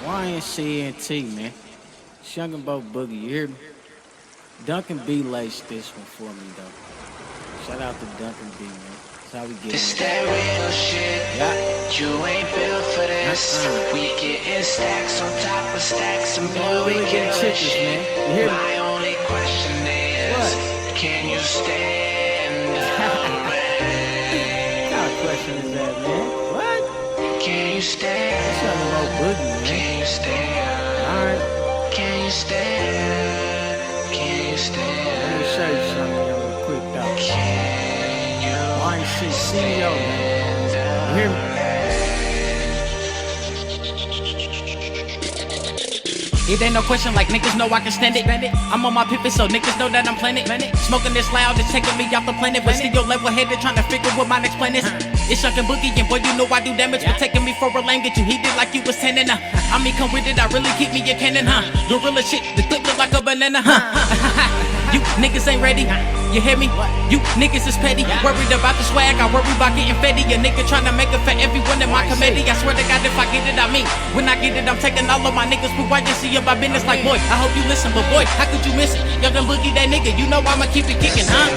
YNCNT, man. Young and Boogie, you hear me? Duncan B laced this one for me, though. Shout out to Duncan B, man. That's how we get This it. that real shit. Yeah. You ain't built for this. We getting stacks on top of stacks, and boy, we getting killing chickens, shit. man. You hear me? My only question is, What? can you stand up, man? What kind of question is that, man? What? Can you stand? Young and Boogie, man. Can you stand? Alright. Can you stand? Can you Let stand? me show you something real quick, though. Can you YNC CEO, man. You hear me? It ain't no question, like niggas know I can stand it. I'm on my pivot, so niggas know that I'm planning. Smoking this loud, it's taking me off the planet. But still level-headed, trying to figure what my next plan is. It's Shuck and Boogie, and boy, you know I do damage. For taking me for a lane, get you heated like you was tanning. I mean, come with it, I really keep me a cannon, huh? Gorilla shit, the clip look like a banana, huh? You niggas ain't ready, you hear me? You niggas is petty, worried about the swag, I worry about getting fetty. A nigga trying to make it for everyone in my committee. I swear to God, if I get it, I mean, when I get it, I'm taking all of my niggas. But why you see about business like, boy, I hope you listen, but boy, how could you miss it? Young and Boogie, that nigga, you know I'ma keep it kicking, huh?